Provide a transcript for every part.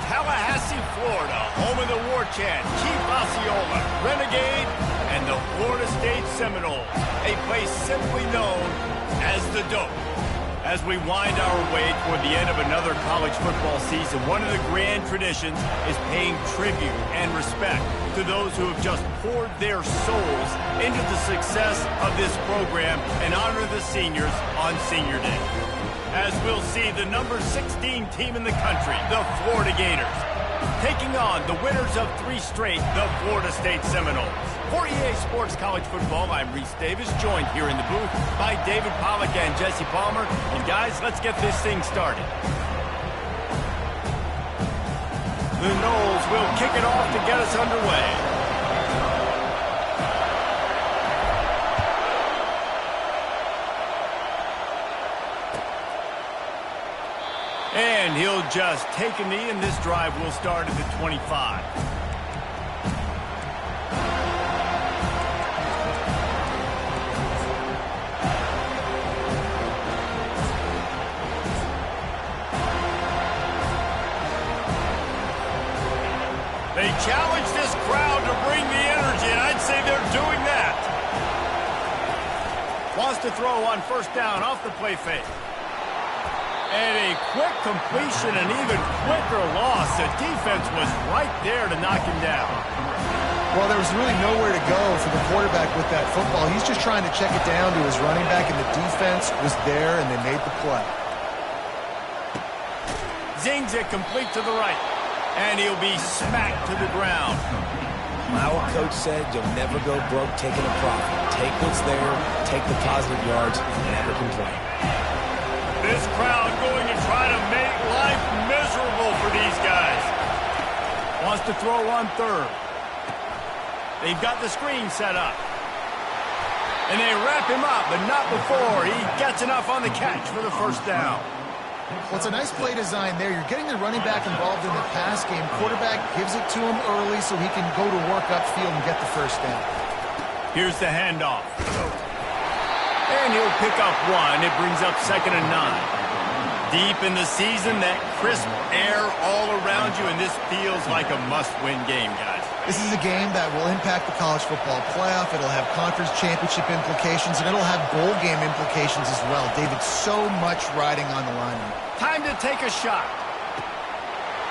Tallahassee, Florida, home of the War Chant, Chief Osceola, Renegade, and the Florida State Seminoles, a place simply known as the Dope. As we wind our way toward the end of another college football season, one of the grand traditions is paying tribute and respect to those who have just poured their souls into the success of this program and honor the seniors on Senior Day. As we'll see, the number 16 team in the country, the Florida Gators, taking on the winners of 3 straight, the Florida State Seminoles. For EA Sports College Football, I'm Reese Davis, joined here in the booth by David Pollack and Jesse Palmer. And guys, let's get this thing started. The Noles will kick it off to get us underway. And he'll just take a knee, and this drive will start at the 25. They challenge this crowd to bring the energy, and I'd say they're doing that. Wants to throw on first down off the play fake. And a quick completion, an even quicker loss. The defense was right there to knock him down. Well, there was really nowhere to go for the quarterback with that football. He's just trying to check it down to his running back, and the defense was there, and they made the play. Zings it complete to the right. And he'll be smacked to the ground. Our coach said you'll never go broke taking a profit. Take what's there, take the positive yards, and never complain. This crowd going to try to make life miserable for these guys. Wants to throw on third. They've got the screen set up. And they wrap him up, but not before he gets enough on the catch for the first down. Well, it's a nice play design there. You're getting the running back involved in the pass game. Quarterback gives it to him early so he can go to work upfield and get the first down. Here's the handoff. And he'll pick up 1. It brings up 2nd and 9. Deep in the season, that crisp air all around you, and this feels like a must-win game, guys. This is a game that will impact the college football playoff. It'll have conference championship implications, and it'll have bowl game implications as well. David, so much riding on the line. Time to take a shot.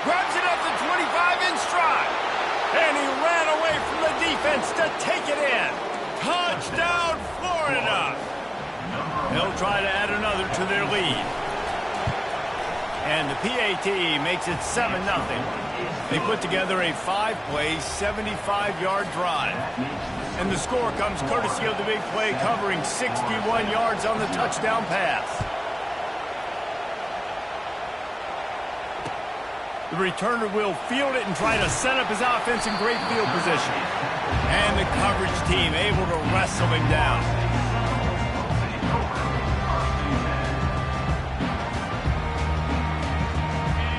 Grabs it up the 25 in stride. And he ran away from the defense to take it in. Touchdown, Florida. They'll try to add another to their lead. And the PAT makes it 7-0. They put together a 5-play, 75-yard drive. And the score comes courtesy of the big play covering 61 yards on the touchdown pass. The returner will field it and try to set up his offense in great field position. And the coverage team able to wrestle him down.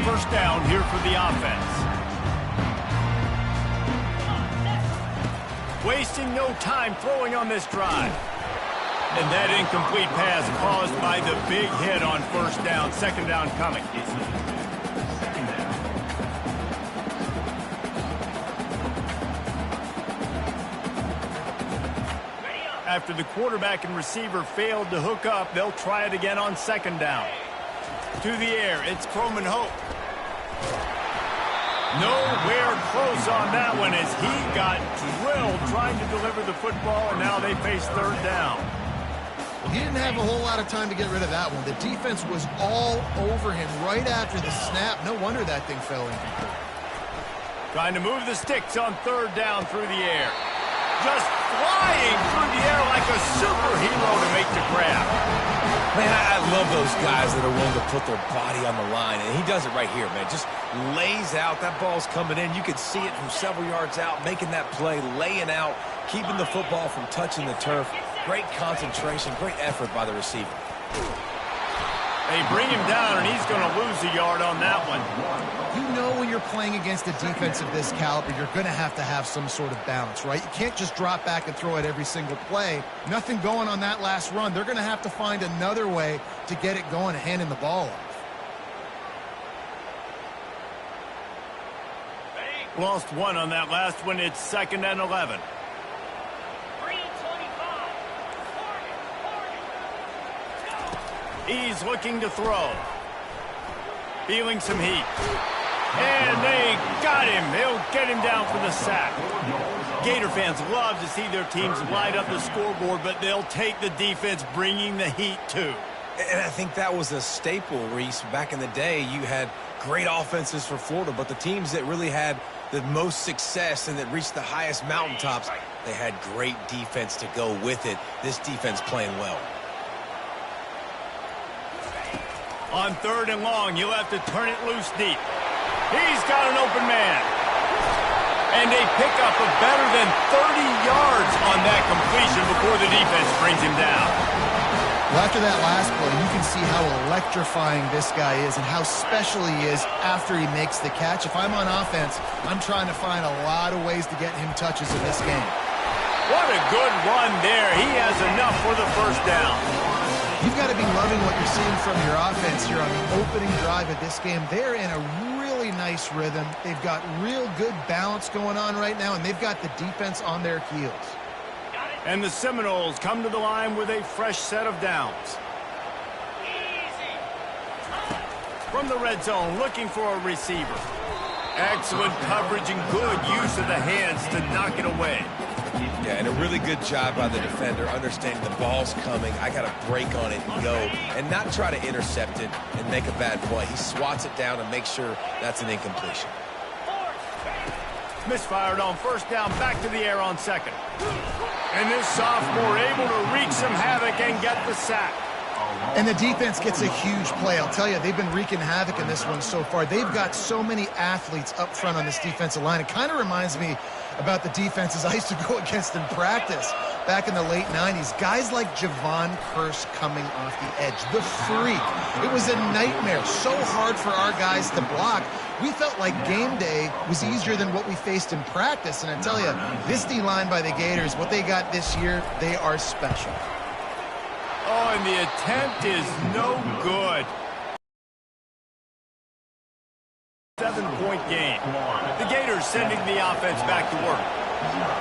First down here for the offense. Wasting no time throwing on this drive. And that incomplete pass caused by the big hit on first down. 2nd down coming. After the quarterback and receiver failed to hook up, they'll try it again on 2nd down. To the air, it's Croman Hope. Nowhere close on that one as he got drilled trying to deliver the football, and now they face 3rd down. He didn't have a whole lot of time to get rid of that one. The defense was all over him right after the snap. No wonder that thing fell incomplete. Trying to move the sticks on 3rd down through the air. Just flying through the air like a superhero to make the grab. Man, I love those guys that are willing to put their body on the line, and he does it right here, man. Just lays out. That ball's coming in. You can see it from several yards out, making that play, laying out, keeping the football from touching the turf. Great concentration, great effort by the receiver. They bring him down, and he's going to lose a yard on that one. You know when you're playing against a defense of this caliber, you're going to have some sort of balance, right? You can't just drop back and throw it every single play. Nothing going on that last run. They're going to have to find another way to get it going and handing the ball off. Lost one on that last one. It's 2nd and 11. He's looking to throw. Feeling some heat. And they got him. They'll get him down for the sack. Gator fans love to see their teams light up the scoreboard, but they'll take the defense bringing the heat too. And I think that was a staple, Reese. Back in the day, you had great offenses for Florida, but the teams that really had the most success and that reached the highest mountaintops, they had great defense to go with it. This defense playing well. On 3rd and long, you'll have to turn it loose deep. He's got an open man. And they pick up a better than 30 yards on that completion before the defense brings him down. Well, after that last play, you can see how electrifying this guy is and how special he is after he makes the catch. If I'm on offense, I'm trying to find a lot of ways to get him touches in this game. What a good run there. He has enough for the first down. You've got to be loving what you're seeing from your offense here on the opening drive of this game. They're in a really nice rhythm. They've got real good balance going on right now, and they've got the defense on their heels. And the Seminoles come to the line with a fresh set of downs. From the red zone, looking for a receiver. Excellent coverage and good use of the hands to knock it away. Yeah, and a really good job by the defender, understanding the ball's coming. I got to break on it and go, and not try to intercept it and make a bad play. He swats it down and makes sure that's an incompletion. Misfired on 1st down, back to the air on 2nd. And this sophomore able to wreak some havoc and get the sack. And the defense gets a huge play. I'll tell you, they've been wreaking havoc in this one so far. They've got so many athletes up front on this defensive line. It kind of reminds me about the defenses I used to go against in practice back in the late 90s. Guys like Javon Curse coming off the edge. The freak. It was a nightmare. So hard for our guys to block. We felt like game day was easier than what we faced in practice. And I tell you, this D-line by the Gators, what they got this year, they are special. Oh, and the attempt is no good. 7-point game. The Gators sending the offense back to work.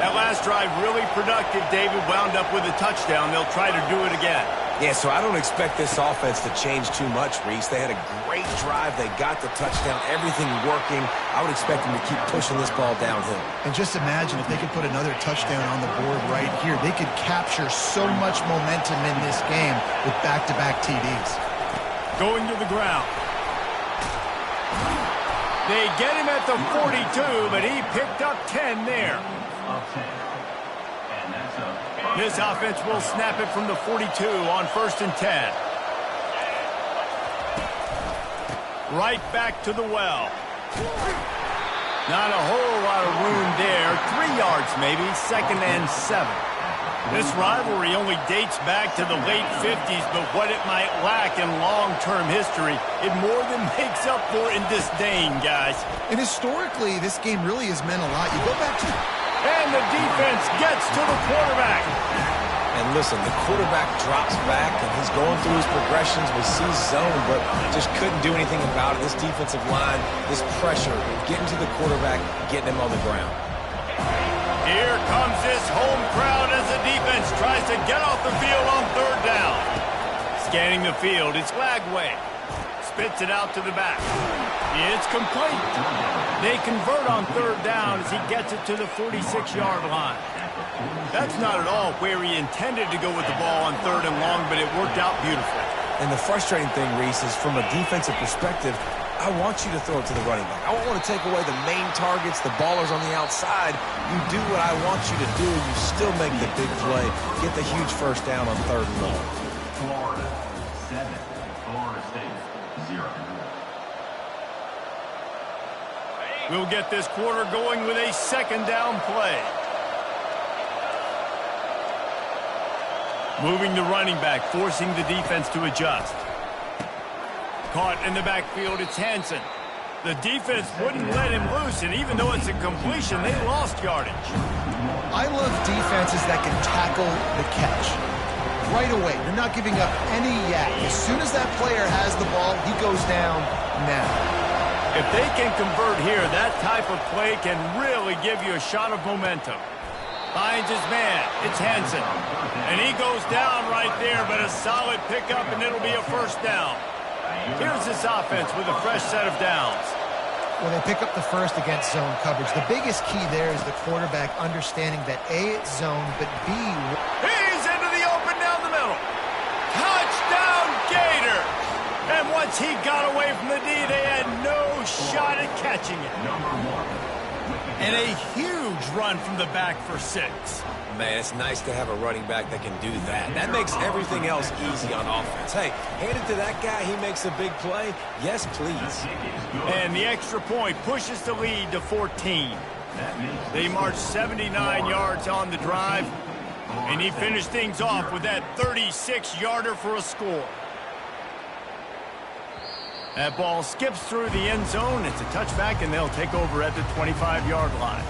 That last drive really productive. David wound up with a touchdown. They'll try to do it again. Yeah, so I don't expect this offense to change too much, Reese. They had a great drive. They got the touchdown, everything working. I would expect them to keep pushing this ball downhill. And just imagine if they could put another touchdown on the board right here. They could capture so much momentum in this game with back-to-back TDs. Going to the ground. They get him at the 42, but he picked up 10 there. This offense will snap it from the 42 on 1st and 10. Right back to the well. Not a whole lot of room there. 3 yards maybe, 2nd and 7. This rivalry only dates back to the late 50s, but what it might lack in long-term history, it more than makes up for in disdain, guys. And historically, this game really has meant a lot. You go back to... And the defense gets to the quarterback. And listen, the quarterback drops back, and he's going through his progressions. We see zone, but just couldn't do anything about it. This defensive line, this pressure, getting to the quarterback, getting him on the ground. Here comes this home crowd as the defense tries to get off the field on 3rd down. Scanning the field, it's Lagway. Spits it out to the back. It's complete. They convert on 3rd down as he gets it to the 46-yard line. That's not at all where he intended to go with the ball on 3rd and long, but it worked out beautifully. And the frustrating thing, Reese, is from a defensive perspective, I want you to throw it to the running back. I don't want to take away the main targets, the ballers on the outside. You do what I want you to do, and you still make the big play. Get the huge 1st down on 3rd and long. Florida 7, Florida State 0. We'll get this quarter going with a 2nd down play. Moving the running back, forcing the defense to adjust. Caught in the backfield, it's Hansen. The defense wouldn't let him loose, and even though it's a completion, they lost yardage. I love defenses that can tackle the catch. Right away, you're not giving up any yak. As soon as that player has the ball, he goes down now. If they can convert here, that type of play can really give you a shot of momentum. Finds his man. It's Hansen. And he goes down right there, but a solid pickup, and it'll be a first down. Here's this offense with a fresh set of downs. Well, they pick up the first against zone coverage. The biggest key there is the quarterback understanding that A, it's zone, but B... He's into the open down the middle. Touchdown, Gator! And once he got away from the D, they had no shot at catching it. And a huge run from the back for 6. Man, it's nice to have a running back that can do that. That makes everything else easy on offense. Hey, hand it to that guy. He makes a big play. Yes, please. And the extra point pushes the lead to 14. They marched 79 yards on the drive, and he finished things off with that 36-yarder for a score. That ball skips through the end zone. It's a touchback, and they'll take over at the 25-yard line.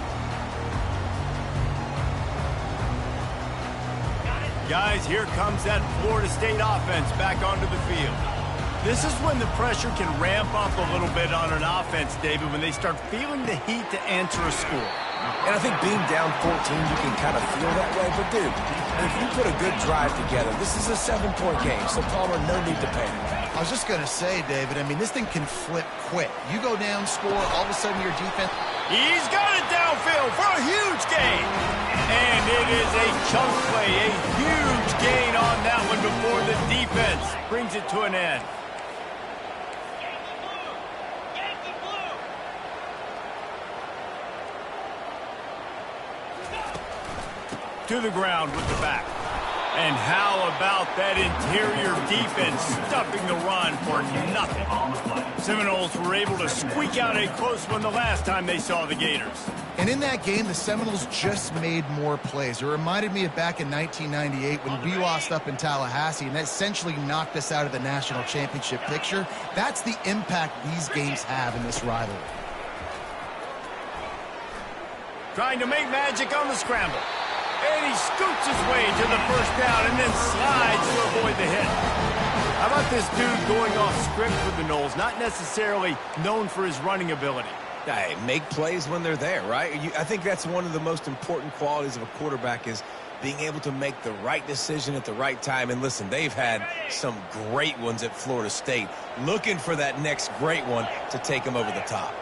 Guys, here comes that Florida State offense back onto the field. This is when the pressure can ramp up a little bit on an offense, David, when they start feeling the heat to answer a score. And I think being down 14, you can kind of feel that way. But, dude, if you put a good drive together, this is a 7-point game, so Palmer, no need to panic. I was just going to say, David, I mean, this thing can flip quick. You go down, score, all of a sudden your defense... He's got it downfield for a huge gain. And it is a chunk play, a huge gain on that one before the defense brings it to an end. To the ground with the back. And how about that interior defense stuffing the run for nothing? Seminoles were able to squeak out a close one the last time they saw the Gators. And in that game, the Seminoles just made more plays. It reminded me of back in 1998 when we lost up in Tallahassee, and that essentially knocked us out of the national championship picture. That's the impact these games have in this rivalry. Trying to make magic on the scramble. And he scoots his way to the first down and then slides to avoid the hit. How about this dude going off script with the Noles? Not necessarily known for his running ability. Hey, make plays when they're there, right? I think that's one of the most important qualities of a quarterback is being able to make the right decision at the right time. And listen, they've had some great ones at Florida State. Looking for that next great one to take them over the top.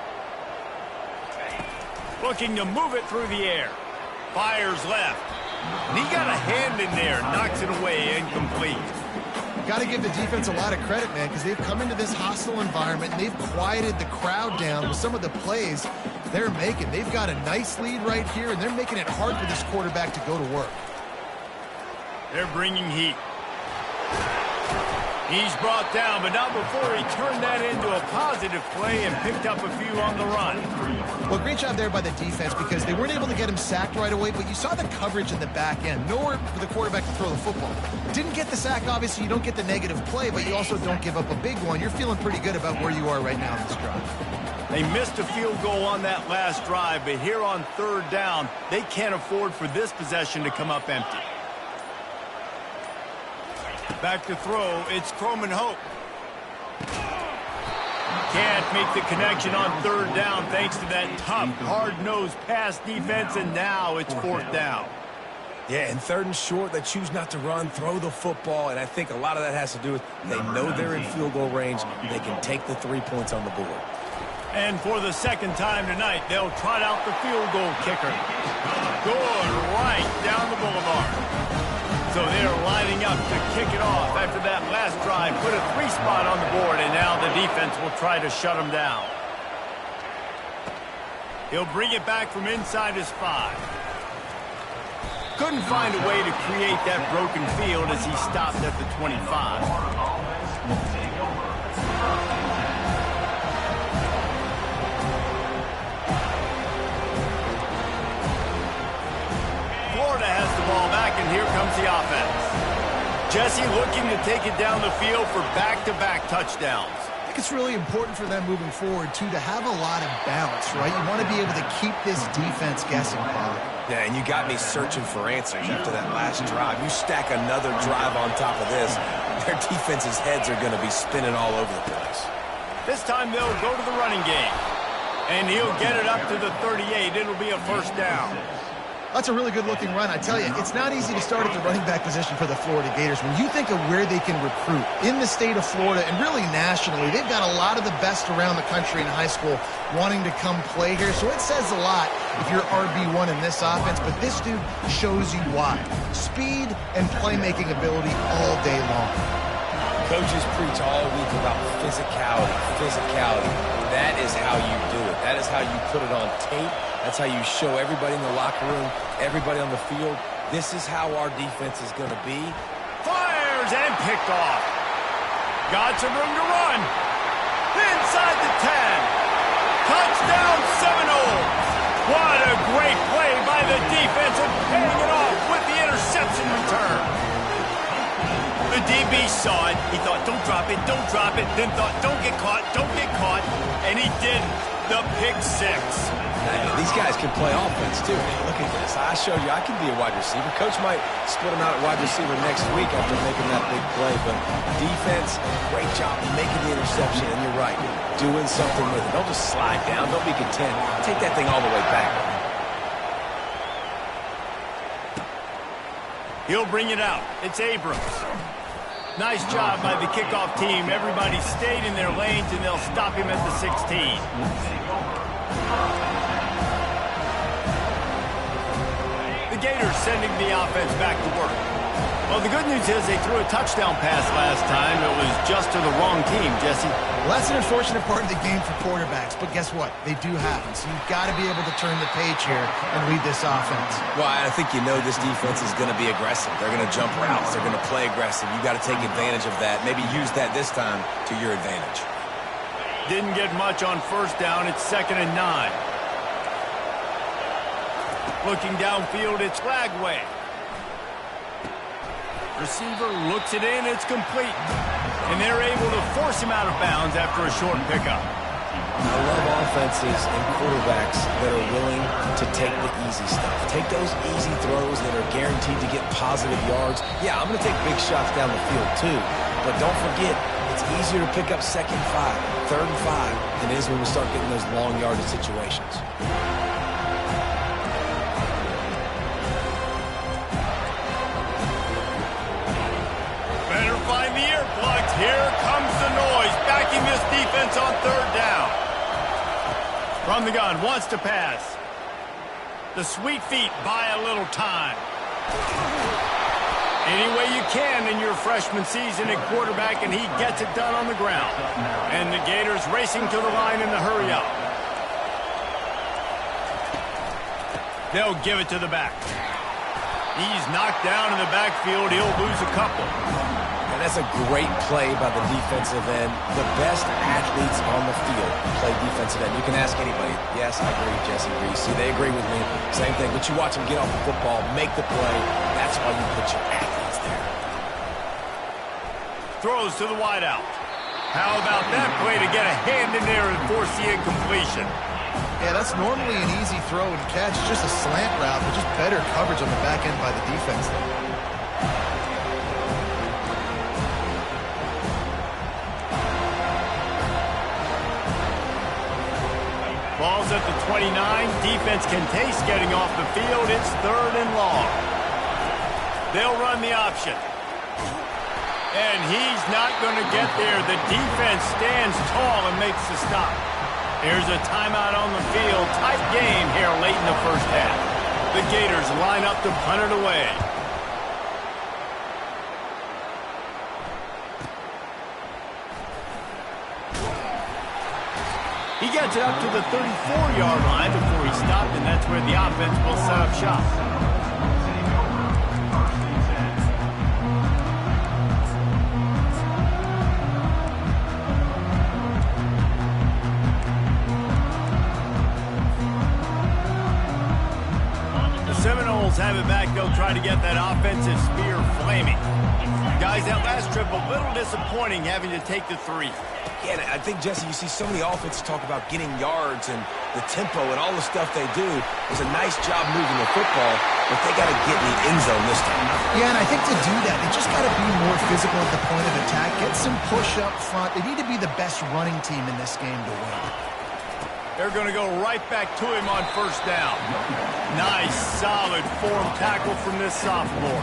Looking to move it through the air. Fires left. And he got a hand in there. Knocks it away. Incomplete. Got to give the defense a lot of credit, man, because they've come into this hostile environment and they've quieted the crowd down with some of the plays they're making. They've got a nice lead right here, and they're making it hard for this quarterback to go to work. They're bringing heat. He's brought down, but not before he turned that into a positive play and picked up a few on the run. Well, great job there by the defense because they weren't able to get him sacked right away, but you saw the coverage in the back end. Nowhere for the quarterback to throw the football. Didn't get the sack, obviously. You don't get the negative play, but you also don't give up a big one. You're feeling pretty good about where you are right now in this drive. They missed a field goal on that last drive, but here on third down, they can't afford for this possession to come up empty. Back to throw, it's Croman Hope. Can't make the connection on third down thanks to that tough, hard-nosed pass defense, and now it's fourth down. Yeah, and third and short, they choose not to run, throw the football, and I think a lot of that has to do with they know they're in field goal range. They can take the 3 points on the board. And for the second time tonight, they'll trot out the field goal kicker. Good right down the boulevard. So they're lining up to kick it off after that last drive. Put a 3-spot on the board, and now the defense will try to shut them down. He'll bring it back from inside his 5. Couldn't find a way to create that broken field as he stopped at the 25. Florida has the ball back, and here comes the offense. Jesse looking to take it down the field for back-to-back touchdowns. I think it's really important for them moving forward, too, to have a lot of balance, right? You want to be able to keep this defense guessing, Paul. Yeah, and you got me searching for answers after that last drive. You stack another drive on top of this, their defense's heads are going to be spinning all over the place. This time they'll go to the running game. And he'll get it up to the 38. It'll be a first down. That's a really good-looking run. I tell you, it's not easy to start at the running back position for the Florida Gators. When you think of where they can recruit in the state of Florida and really nationally, they've got a lot of the best around the country in high school wanting to come play here. So it says a lot if you're RB1 in this offense, but this dude shows you why. Speed and playmaking ability all day long. Coaches preach all week about physicality. That is how you do it. That is how you put it on tape. That's how you show everybody in the locker room, everybody on the field. This is how our defense is going to be. Fires and picked off. Got some room to run. Inside the 10. Touchdown Seminoles. What a great play by the defense and paying it off with the interception return. The DB saw it. He thought, don't drop it, then thought, don't get caught, and he didn't. The pick six. These guys can play offense, too. Look at this. I showed you I can be a wide receiver. Coach might split him out at wide receiver next week after making that big play, but defense, great job making the interception, and you're right, doing something with it. Don't just slide down. Don't be content. Take that thing all the way back. He'll bring it out. It's Abrams. Nice job by the kickoff team. Everybody stayed in their lanes, and they'll stop him at the 16. The Gators sending the offense back to work. Well, the good news is they threw a touchdown pass last time. It was just to the wrong team, Jesse. Well, that's an unfortunate part of the game for quarterbacks, but guess what? They do happen, so you've got to be able to turn the page here and lead this offense. Well, I think you know this defense is going to be aggressive. They're going to jump routes. They're going to play aggressive. You've got to take advantage of that. Maybe use that this time to your advantage. Didn't get much on first down. It's 2nd and 9. Looking downfield, it's Lagway. Receiver looks it in, it's complete. And they're able to force him out of bounds after a short pickup. I love offenses and quarterbacks that are willing to take the easy stuff. Take those easy throws that are guaranteed to get positive yards. Yeah, I'm going to take big shots down the field too. But don't forget, it's easier to pick up 2nd and 5, 3rd and 5 than it is when we start getting those long yardage situations. Better find the earplugs. Here comes the noise, backing this defense on 3rd down. From the gun, wants to pass. The sweet feet buy a little time. Any way you can in your freshman season at quarterback, and he gets it done on the ground. And the Gators racing to the line in the hurry up. They'll give it to the back. He's knocked down in the backfield. He'll lose a couple. And that's a great play by the defensive end. The best athletes on the field play defensive end. You can ask anybody. Yes, I agree, Jesse agrees. See, they agree with me. Same thing. But you watch them get off the football, make the play. That's why you put your athletes there. Throws to the wideout. How about that play to get a hand in there and force the incompletion? Yeah, that's normally an easy throw and catch. It's just a slant route, but just better coverage on the back end by the defense there. Ball's at the 29. Defense can taste getting off the field. It's 3rd and long. They'll run the option. And he's not going to get there. The defense stands tall and makes the stop. Here's a timeout on the field. Tight game here late in the first half. The Gators line up to punt it away. He gets it up to the 34-yard line before he stopped, and that's where the offense will set up shop. The Seminoles have it back. They'll try to get that offensive spear flaming. Guys, that last trip a little disappointing having to take the 3. Yeah, and I think, Jesse, you see so many offenses talk about getting yards and the tempo and all the stuff they do. It's a nice job moving the football, but they got to get in the end zone this time. Yeah, and I think to do that, they just got to be more physical at the point of attack. Get some push up front. They need to be the best running team in this game to win. They're going to go right back to him on first down. Nice, solid form tackle from this sophomore.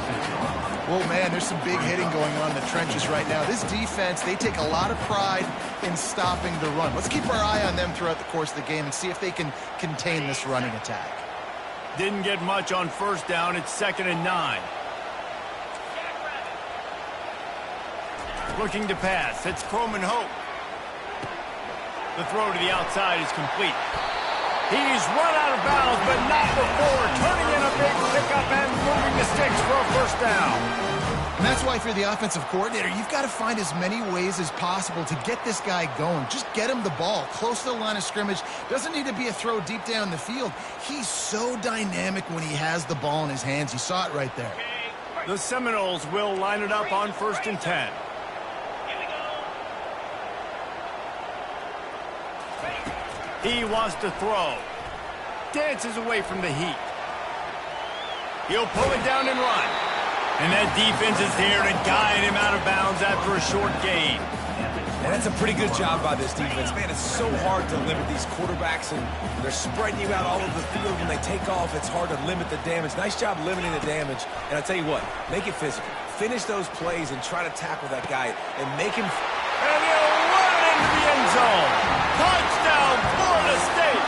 Well, man, there's some big hitting going on in the trenches right now. This defense, they take a lot of pride in stopping the run. Let's keep our eye on them throughout the course of the game and see if they can contain this running attack. Didn't get much on first down. It's 2nd and 9. Looking to pass. It's Croman Hope. The throw to the outside is complete. He's run out of bounds, but not before turning in a big pickup and moving the sticks for a first down. And that's why if you're the offensive coordinator, you've got to find as many ways as possible to get this guy going. Just get him the ball close to the line of scrimmage. Doesn't need to be a throw deep down the field. He's so dynamic when he has the ball in his hands. You saw it right there. The Seminoles will line it up on 1st and 10. He wants to throw. Dances away from the heat. He'll pull it down and run. And that defense is there to guide him out of bounds after a short gain. And that's a pretty good job by this defense. Man, it's so hard to limit these quarterbacks, and they're spreading you out all over the field. When they take off, it's hard to limit the damage. Nice job limiting the damage. And I'll tell you what, make it physical. Finish those plays and try to tackle that guy and make him... And he'll run it into the end zone. Touchdown, Florida State.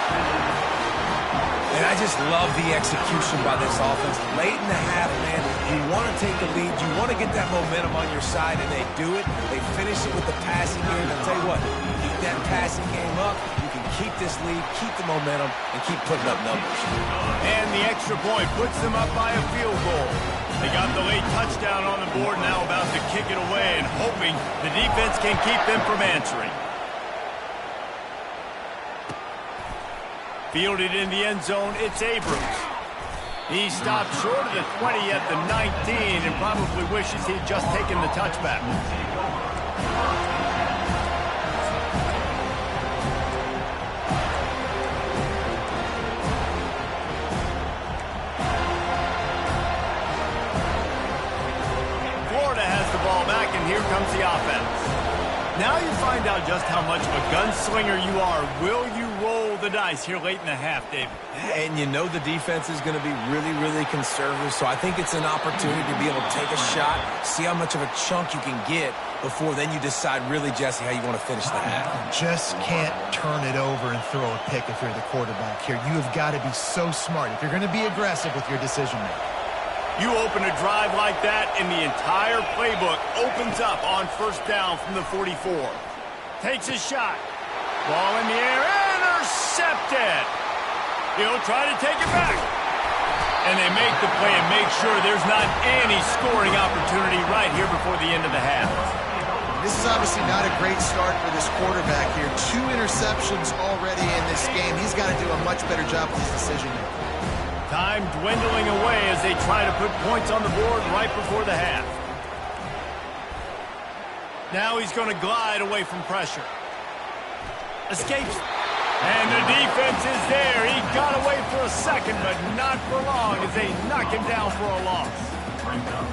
And I just love the execution by this offense. Late in the half, man, you want to take the lead. You want to get that momentum on your side, and they do it. They finish it with the passing game. I'll tell you what, keep that passing game up. You can keep this lead, keep the momentum, and keep putting up numbers. And the extra point puts them up by a field goal. They got the late touchdown on the board, now about to kick it away and hoping the defense can keep them from answering. Fielded in the end zone, it's Abrams. He stopped short of the 20 at the 19 and probably wishes he'd just taken the touchback. Florida has the ball back, and here comes the offense. Now you find out just how much of a gunslinger you are. Will you roll the dice here late in the half, David? And you know the defense is going to be really, really conservative, so I think it's an opportunity to be able to take a shot, see how much of a chunk you can get before then you decide really, Jesse, how you want to finish the half. Just can't turn it over and throw a pick if you're the quarterback here. You have got to be so smart if you're going to be aggressive with your decision-making. You open a drive like that, and the entire playbook opens up on first down from the 44. Takes a shot. Ball in the air, intercepted. He'll try to take it back. And they make the play and make sure there's not any scoring opportunity right here before the end of the half. This is obviously not a great start for this quarterback here. 2 interceptions already in this game. He's got to do a much better job with his decision-making. Time dwindling away as they try to put points on the board right before the half. Now he's going to glide away from pressure. Escapes. And the defense is there. He got away for a second, but not for long as they knock him down for a loss.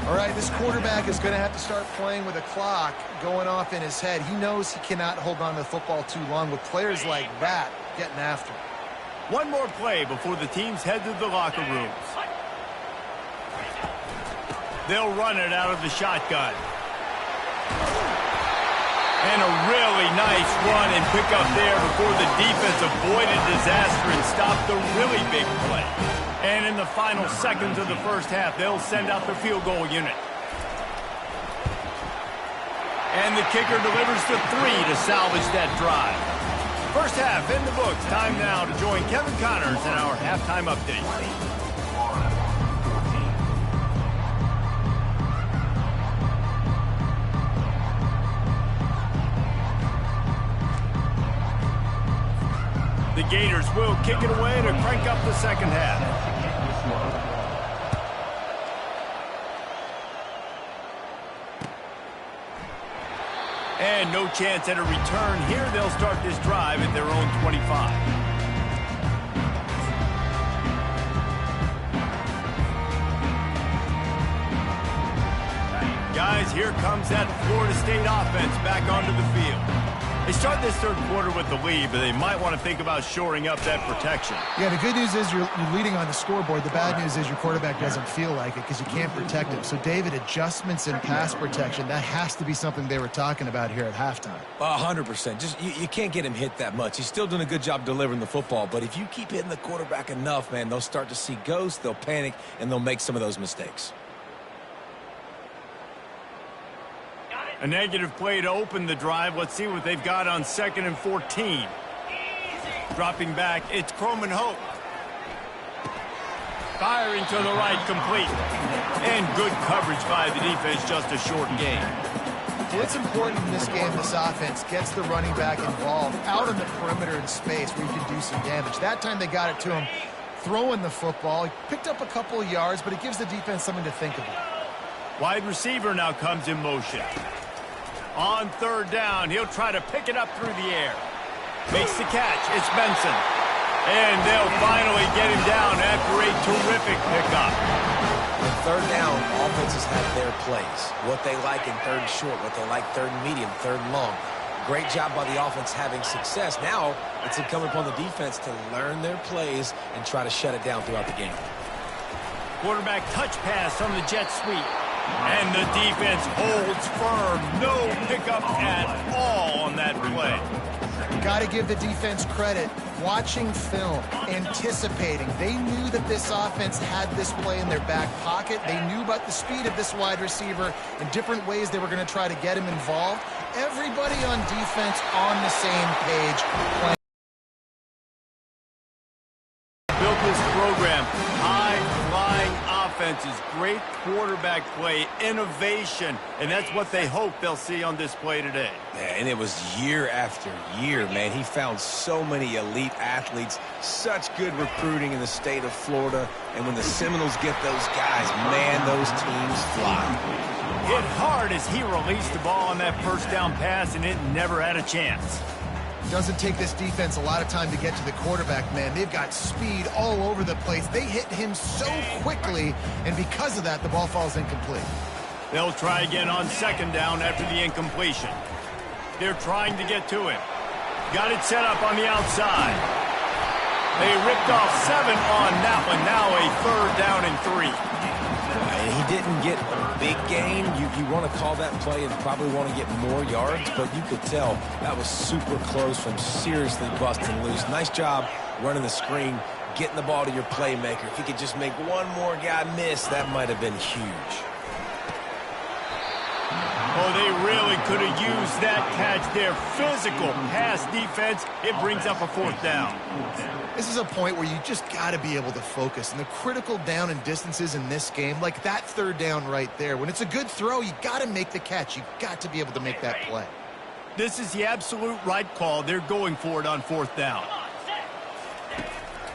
All right, this quarterback is going to have to start playing with a clock going off in his head. He knows he cannot hold on to the football too long with players like that getting after him. One more play before the teams head to the locker rooms. They'll run it out of the shotgun. And a really nice run and pick up there before the defense avoided disaster and stopped the really big play. And in the final seconds of the first half, they'll send out their field goal unit. And the kicker delivers the 3 to salvage that drive. First half in the books. Time now to join Kevin Connors in our halftime update. The Gators will kick it away to crank up the second half. And no chance at a return here. They'll start this drive at their own 25. Guys, here comes that Florida State offense back onto the field. They start this third quarter with the lead, but they might want to think about shoring up that protection. Yeah, the good news is you're leading on the scoreboard. The bad news is your quarterback doesn't feel like it because you can't protect him. So, David, adjustments in pass protection, that has to be something they were talking about here at halftime. 100%. Just you can't get him hit that much. He's still doing a good job delivering the football, but if you keep hitting the quarterback enough, man, they'll start to see ghosts, they'll panic, and they'll make some of those mistakes. A negative play to open the drive. Let's see what they've got on 2nd and 14. Dropping back, it's Croman Hope. Firing to the right, complete. And good coverage by the defense, just a short gain. What's important in this game, this offense gets the running back involved out on the perimeter in space where you can do some damage. That time they got it to him throwing the football. He picked up a couple of yards, but it gives the defense something to think about. Wide receiver now comes in motion. On 3rd down, he'll try to pick it up through the air. Makes the catch. It's Benson. And they'll finally get him down after a terrific pickup. On 3rd down, offenses have their plays. What they like in 3rd and short, what they like 3rd and medium, 3rd and long. Great job by the offense having success. Now it's incumbent upon the defense to learn their plays and try to shut it down throughout the game. Quarterback touch pass on the jet sweep. And the defense holds firm. No pickup at all on that play. Got to give the defense credit. Watching film, anticipating. They knew that this offense had this play in their back pocket. They knew about the speed of this wide receiver and different ways they were going to try to get him involved. Everybody on defense on the same page. Built this program. High-flying offenses, great quarterback play, innovation, and that's what they hope they'll see on display today. Yeah, and it was year after year, man. He found so many elite athletes, such good recruiting in the state of Florida, and when the Seminoles get those guys, man, those teams fly. Hit hard as he released the ball on that 1st down pass, and it never had a chance. Doesn't take this defense a lot of time to get to the quarterback, man. They've got speed all over the place. They hit him so quickly, and because of that, the ball falls incomplete. They'll try again on 2nd down after the incompletion. They're trying to get to him. Got it set up on the outside. They ripped off 7 on that one. Now a 3rd down and 3. And he didn't get a big gain. You want to call that play and probably want to get more yards, but you could tell that was super close from seriously busting loose. Nice job running the screen, getting the ball to your playmaker. If he could just make one more guy miss, that might have been huge. Oh, they really could have used that catch there. Physical pass defense. It brings up a 4th down. This is a point where you just got to be able to focus. And the critical down and distances in this game, like that 3rd down right there, when it's a good throw, you got to make the catch. You got to be able to make that play. This is the absolute right call. They're going for it on 4th down.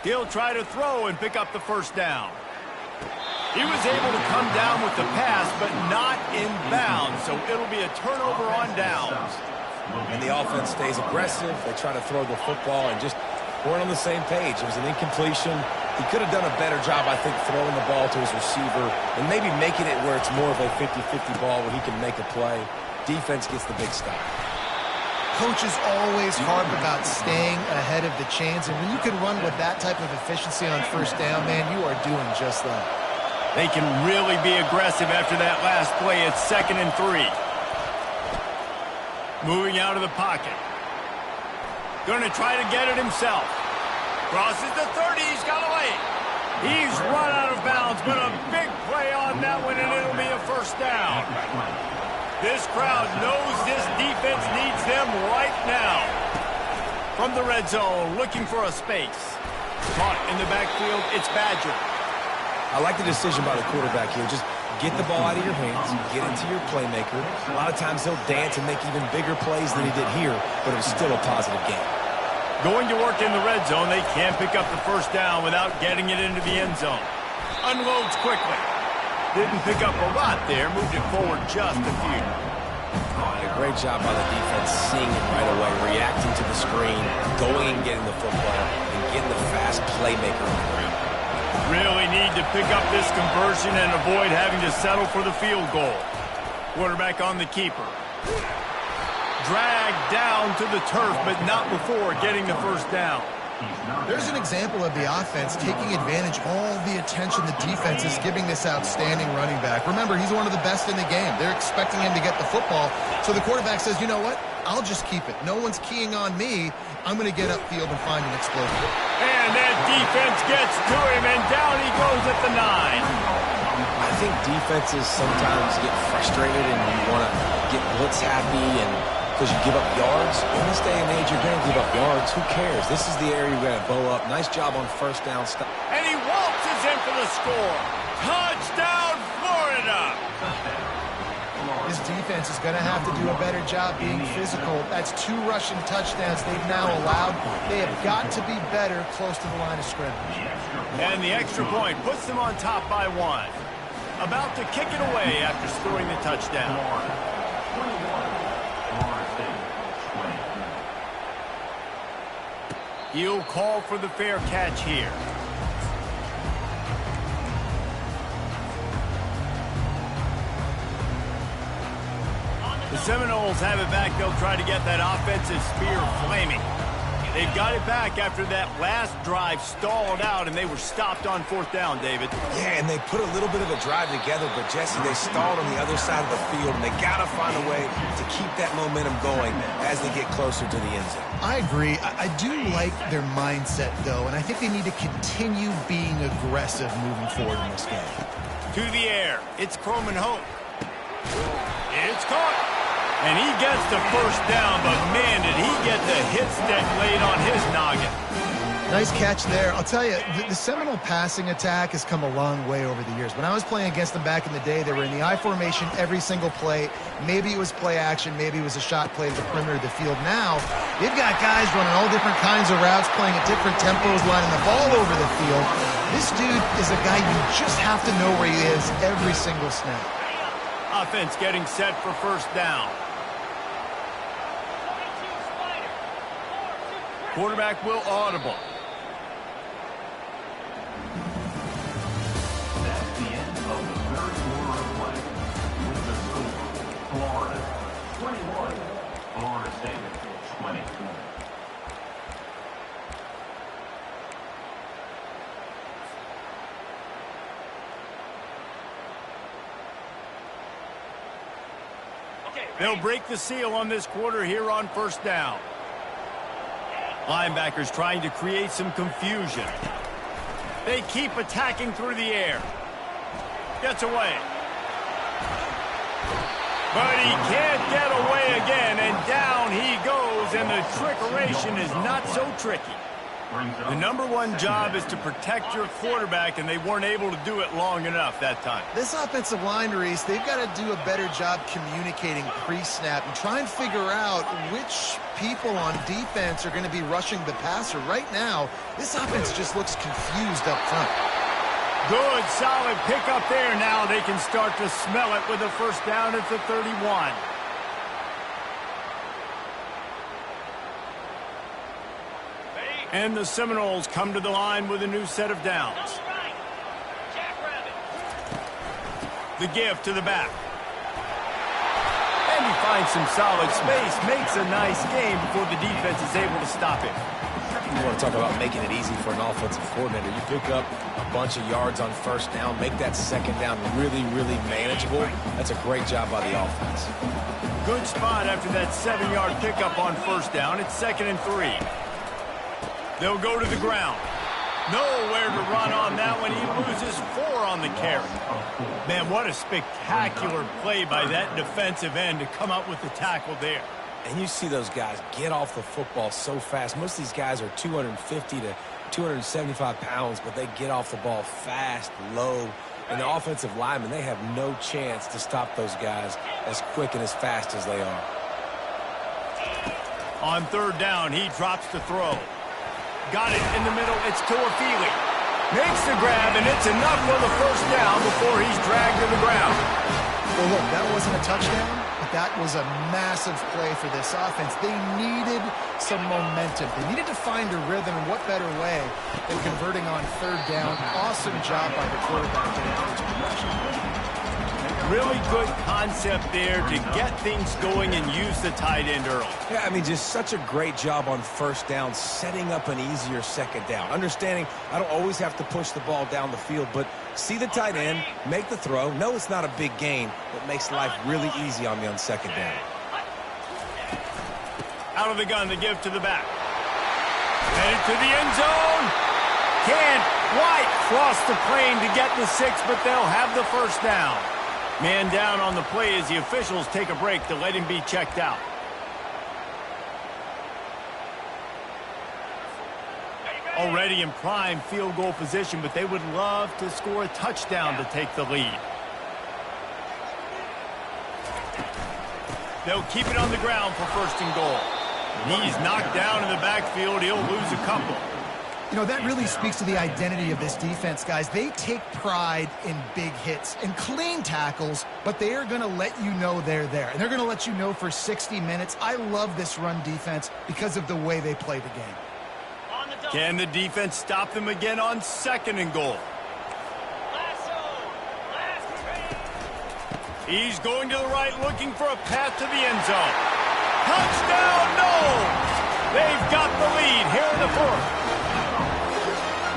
He'll try to throw and pick up the 1st down. He was able to come down with the pass, but not in bounds, so it'll be a turnover on downs. And the offense stays aggressive. They try to throw the football and just weren't on the same page. It was an incompletion. He could have done a better job, I think, throwing the ball to his receiver and maybe making it where it's more of a 50-50 ball where he can make a play. Defense gets the big stop. Coaches always harp about staying ahead of the chains, and when you can run with that type of efficiency on 1st down, man, you are doing just that. They can really be aggressive after that last play. It's 2nd and 3. Moving out of the pocket. Going to try to get it himself. Crosses the 30. He's got away. He's run out of bounds, but a big play on that one, and it'll be a 1st down. This crowd knows this defense needs them right now. From the red zone, looking for a space. Caught in the backfield, it's Badger. I like the decision by the quarterback here. Just get the ball out of your hands, get into your playmaker. A lot of times he'll dance and make even bigger plays than he did here, but it was still a positive game. Going to work in the red zone, they can't pick up the 1st down without getting it into the end zone. Unloads quickly. Didn't pick up a lot there, moved it forward just a few. A great job by the defense, seeing it right away, reacting to the screen, going and getting the football, and getting the fast playmaker on the ground. Really need to pick up this conversion and avoid having to settle for the field goal. Quarterback on the keeper. Dragged down to the turf, but not before getting the first down. There's an example of the offense taking advantage of all the attention the defense is giving this outstanding running back. Remember, he's one of the best in the game. They're expecting him to get the football. So the quarterback says, you know what? I'll just keep it. No one's keying on me. I'm going to get upfield and find an explosion. And that defense gets to him, and down he goes at the 9. I think defenses sometimes get frustrated and you want to get blitz happy and because you give up yards. In this day and age, you're going to give up yards. Who cares? This is the area you're going to bow up. Nice job on first down. And he waltzes in for the score. Touchdown, Florida! This defense is going to have to do a better job being physical. That's 2 rushing touchdowns they've now allowed. They have got to be better close to the line of scrimmage. And the extra point puts them on top by 1. About to kick it away after scoring the touchdown. He'll call for the fair catch here. The Seminoles have it back. They'll try to get that offensive spear flaming. They've got it back after that last drive stalled out, and they were stopped on 4th down, David. Yeah, and they put a little bit of a drive together, but, Jesse, they stalled on the other side of the field, and they got to find a way to keep that momentum going as they get closer to the end zone. I agree. I do like their mindset, though, and I think they need to continue being aggressive moving forward in this game. To the air. It's Croman Hope. It's caught. And he gets the first down, but man, did he get the hit stick laid on his noggin. Nice catch there. I'll tell you, the Seminole passing attack has come a long way over the years. When I was playing against them back in the day, they were in the I formation every single play. Maybe it was play action, maybe it was a shot play to the perimeter of the field. Now, they've got guys running all different kinds of routes, playing at different tempos, lining the ball over the field. This dude is a guy you just have to know where he is every single snap. Offense getting set for first down. Quarterback will audible. That's the end of the third quarter of play. With the score, Florida 21, Florida State 20. They'll break the seal on this quarter here on first down. Linebackers trying to create some confusion. They keep attacking through the air. Gets away. But he can't get away again, and down he goes, and the trickeration is not so tricky. The number one job is to protect your quarterback, and they weren't able to do it long enough that time. This offensive line, Reese, they've got to do a better job communicating pre-snap and try and figure out which people on defense are going to be rushing the passer. Right now, this offense just looks confused up front. Good, solid pickup there. Now they can start to smell it with a first down at the 31. And the Seminoles come to the line with a new set of downs. The give to the back. And he finds some solid space, makes a nice game before the defense is able to stop him. You want to talk about making it easy for an offensive coordinator. You pick up a bunch of yards on first down, make that second down really, really manageable. That's a great job by the offense. Good spot after that 7-yard pickup on first down. It's 2nd and 3. They'll go to the ground. Nowhere to run on that one. He loses 4 on the carry. Man, what a spectacular play by that defensive end to come up with the tackle there. And you see those guys get off the football so fast. Most of these guys are 250 to 275 pounds, but they get off the ball fast, low. And the offensive linemen, they have no chance to stop those guys as quick and as fast as they are. On 3rd down, he drops to throw. Got it in the middle. It's Tuafili. Makes the grab, and it's enough for the first down before he's dragged to the ground. Well, look, that wasn't a touchdown, but that was a massive play for this offense. They needed some momentum. They needed to find a rhythm, and what better way than converting on 3rd down. Awesome job by the quarterback getting those progression. really good concept there to get things going and use the tight end early. Yeah, I mean, just such a great job on first down, setting up an easier second down. Understanding I don't always have to push the ball down the field, but see the tight end, make the throw. No, it's not a big gain, but makes life really easy on me on second down. Out of the gun to give to the back. Headed to the end zone. Can't quite cross the plane to get the 6, but they'll have the first down. Man down on the play as the officials take a break to let him be checked out. Already in prime field goal position, but they would love to score a touchdown to take the lead. They'll keep it on the ground for first and goal. He's knocked down in the backfield. He'll lose a couple. You know, that really speaks to the identity of this defense, guys. They take pride in big hits and clean tackles, but they are going to let you know they're there. And they're going to let you know for 60 minutes. I love this run defense because of the way they play the game. Can the defense stop them again on second and goal? He's going to the right, looking for a path to the end zone. Touchdown, no! They've got the lead here in the fourth.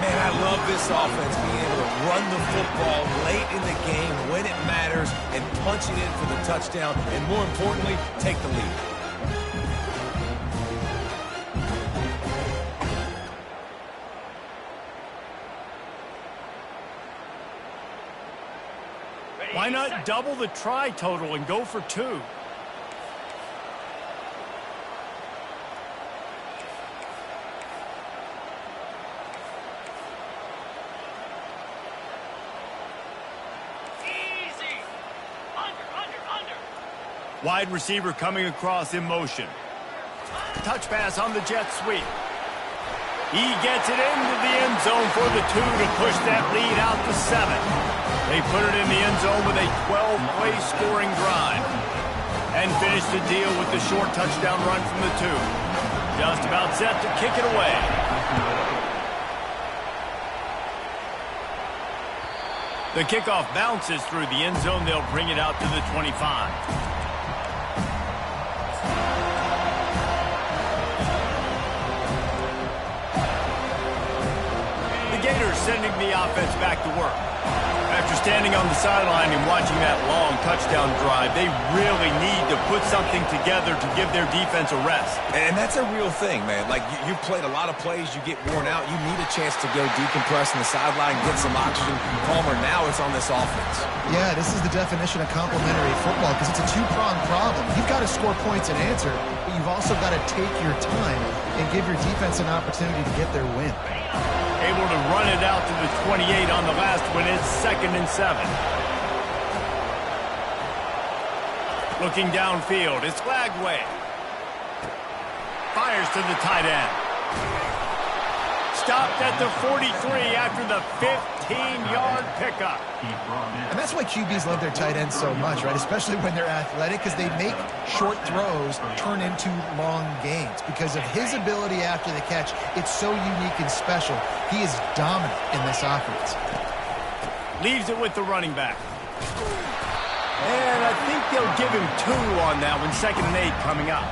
Man, I love this offense being able to run the football late in the game when it matters and punch it in for the touchdown, and more importantly, take the lead. Why not double the try total and go for 2? Wide receiver coming across in motion. Touch pass on the jet sweep. He gets it into the end zone for the 2 to push that lead out to 7. They put it in the end zone with a 12-play scoring drive. And finish the deal with the short touchdown run from the 2. Just about set to kick it away. The kickoff bounces through the end zone. They'll bring it out to the 25. Gators sending the offense back to work. After standing on the sideline and watching that long touchdown drive, they really need to put something together to give their defense a rest. And that's a real thing, man. Like, you played a lot of plays, you get worn out, you need a chance to go decompress on the sideline, get some oxygen. Palmer, now it's on this offense. Yeah, this is the definition of complementary football because it's a two-pronged problem. You've got to score points and answer, but you've also got to take your time and give your defense an opportunity to get their win. Able to run it out to the 28 on the last one. It's 2nd and 7. Looking downfield, it's Lagway. Fires to the tight end. Stopped at the 43 after the 15-yard pickup. And that's why QBs love their tight ends so much, right? Especially when they're athletic, because they make short throws turn into long gains. Because of his ability after the catch, it's so unique and special. He is dominant in this offense. Leaves it with the running back. And I think they'll give him 2 on that one. 2nd and 8 coming up.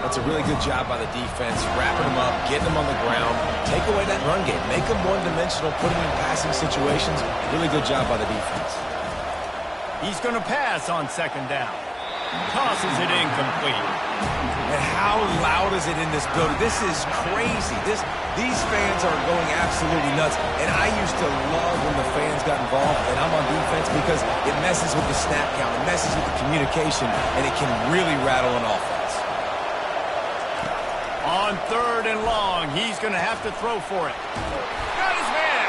That's a really good job by the defense, wrapping them up, getting them on the ground, take away that run game, make them one-dimensional, put them in passing situations. Really good job by the defense. He's going to pass on 2nd down. Tosses it incomplete. And how loud is it in this building? This is crazy. These fans are going absolutely nuts. And I used to love when the fans got involved, and I'm on defense because it messes with the snap count, it messes with the communication, and it can really rattle an offense. On 3rd and long, he's going to have to throw for it. Got his man.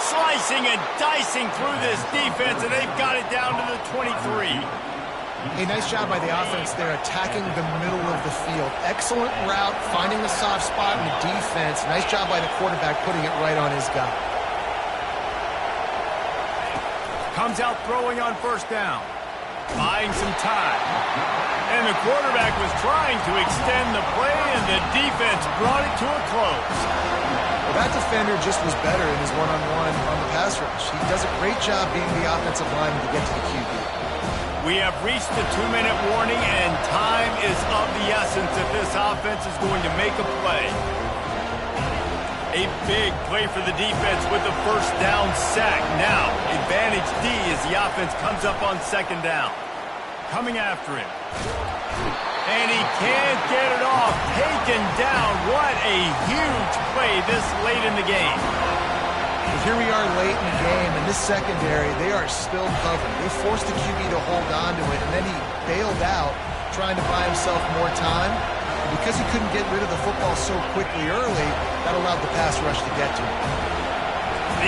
Slicing and dicing through this defense, and they've got it down to the 23. A nice job by the offense there, attacking the middle of the field. Excellent route, finding the soft spot in the defense. Nice job by the quarterback, putting it right on his guy. Comes out throwing on 1st down. Buying some time. And the quarterback was trying to extend the play, and the defense brought it to a close. Well, that defender just was better in his one-on-one on the pass rush. He does a great job being the offensive lineman to get to the QB. We have reached the 2-minute warning, and time is of the essence if this offense is going to make a play. A big play for the defense with the first down sack. Now, advantage D as the offense comes up on second down. Coming after him. And he can't get it off. Taken down. What a huge play this late in the game. Here we are late in the game, and this secondary, they are still covered. They forced the QB to hold on to it, and then he bailed out, trying to buy himself more time. And because he couldn't get rid of the football so quickly early, that allowed the pass rush to get to him.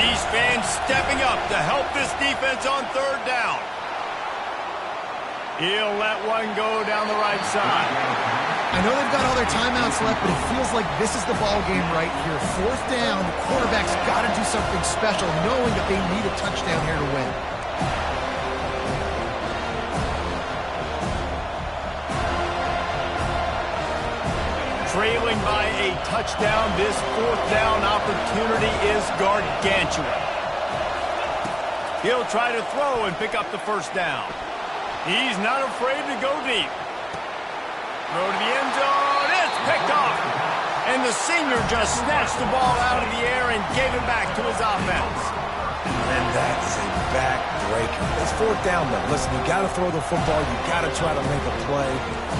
These fans stepping up to help this defense on third down. He'll let one go down the right side. I know they've got all their timeouts left, but it feels like this is the ball game right here. Fourth down, the quarterback's got to do something special, knowing that they need a touchdown here to win. Trailing by a touchdown, this fourth down opportunity is gargantuan. He'll try to throw and pick up the first down. He's not afraid to go deep. Throw to the end zone. It's picked off. And the senior just snatched the ball out of the air and gave it back to his offense. And that is a backbreaker. It's fourth down, though. Listen, you got to throw the football. You got to try to make a play.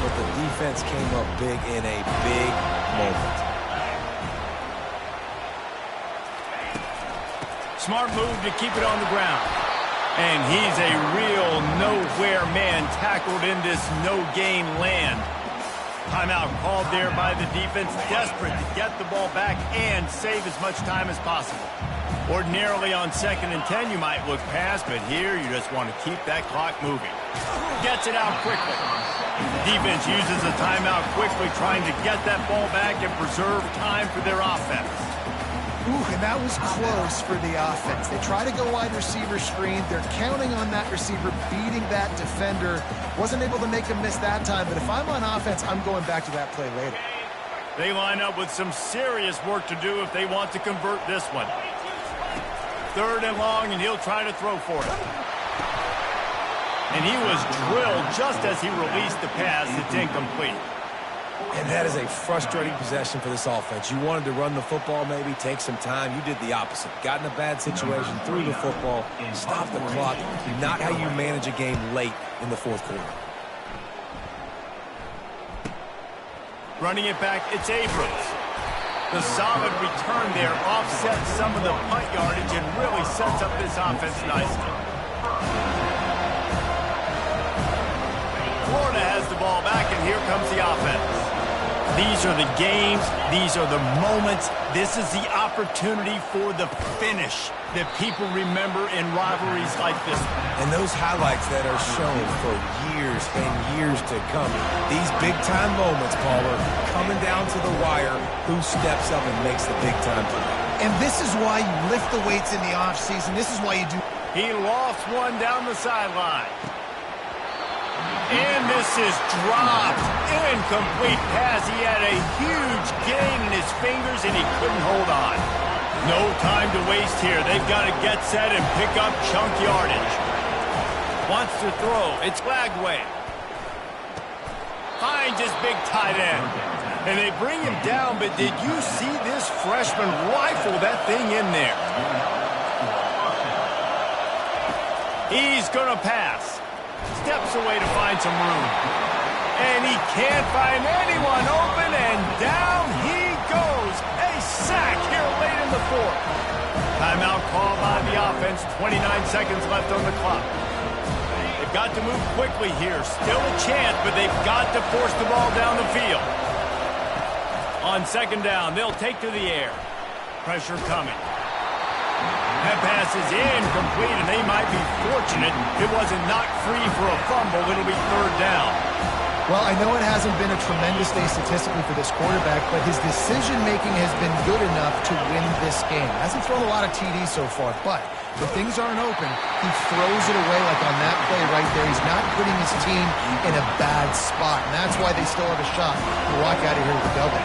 But the defense came up big in a big moment. Smart move to keep it on the ground. And he's a real nowhere man tackled in this no-gain land. Timeout called there by the defense, desperate to get the ball back and save as much time as possible. Ordinarily on 2nd and 10, you might look past, but here you just want to keep that clock moving. Gets it out quickly. The defense uses a timeout quickly, trying to get that ball back and preserve time for their offense. Ooh, and that was close for the offense. They try to go wide receiver screen. They're counting on that receiver beating that defender. Wasn't able to make him miss that time, but if I'm on offense, I'm going back to that play later. They line up with some serious work to do if they want to convert this one. 3rd and long, and he'll try to throw for it. And he was drilled just as he released the pass. It's incomplete. And that is a frustrating possession for this offense. You wanted to run the football, maybe take some time. You did the opposite. Got in a bad situation, threw the football, stopped the clock. Not how you manage a game late in the fourth quarter. Running it back, it's Abrams. The solid return there offsets some of the punt yardage and really sets up this offense nicely. Florida has the ball back, and here comes the offense. These are the games. These are the moments. This is the opportunity for the finish that people remember in rivalries like this one. And those highlights that are shown for years and years to come. These big-time moments, Paula, coming down to the wire. Who steps up and makes the big-time play? And this is why you lift the weights in the offseason. This is why you do. He lofts one down the sideline. And this is dropped. Incomplete pass. He had a huge gain in his fingers, and he couldn't hold on. No time to waste here. They've got to get set and pick up chunk yardage. Wants to throw. It's Lagway. Finds his big tight end. And they bring him down, but did you see this freshman rifle that thing in there? He's going to pass. Steps away to find some room. And he can't find anyone open, and down he goes. A sack here late in the fourth. Timeout called by the offense. 29 seconds left on the clock. They've got to move quickly here. Still a chance, but they've got to force the ball down the field. On 2nd down, they'll take to the air. Pressure coming. That pass is incomplete, and they might be fortunate it wasn't knocked free for a fumble. It'll be 3rd down. Well, I know it hasn't been a tremendous day statistically for this quarterback, but his decision-making has been good enough to win this game. Hasn't thrown a lot of TDs so far, but when things aren't open, he throws it away like on that play right there. He's not putting his team in a bad spot, and that's why they still have a shot to walk out of here with a double.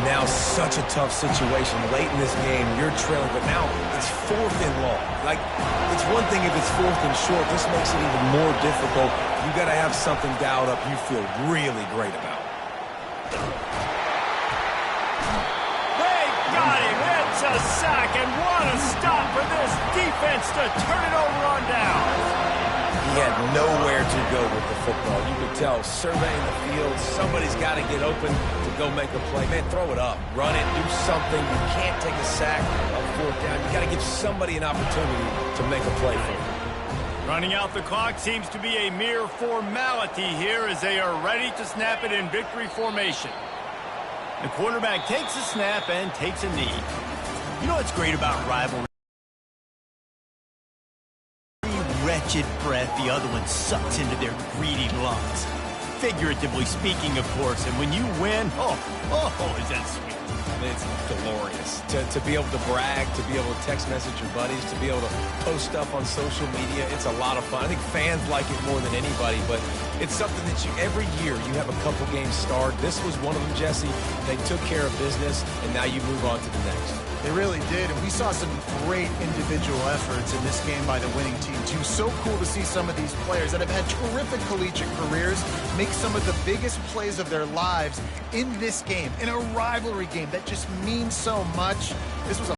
now such a tough situation. Late in this game, you're trailing, but now it's 4th and long. Like, it's one thing if it's 4th and short. This makes it even more difficult. You got to have something dialed up you feel really great about. They got him. It's a sack, and what a stop for this defense to turn it over on down. He had nowhere to go with the football. You could tell, surveying the field, somebody's got to get open to go make a play. Man, throw it up. Run it. Do something. You can't take a sack on 4th down. You got to give somebody an opportunity to make a play for you. Running out the clock seems to be a mere formality here as they are ready to snap it in victory formation. The quarterback takes a snap and takes a knee. You know what's great about rivalry? Wretched breath the other one sucks into their greedy lungs. Figuratively speaking, of course, and when you win, oh, is that sweet. It's glorious. To be able to brag, to be able to text message your buddies, to be able to post stuff on social media, it's a lot of fun. I think fans like it more than anybody, but it's something that every year you have a couple games start. This was one of them, Jesse. They took care of business, and now you move on to the next. They really did, and we saw some great individual efforts in this game by the winning team, too. So cool to see some of these players that have had terrific collegiate careers make some of the biggest plays of their lives in this game, in a rivalry game that just means so much. This was a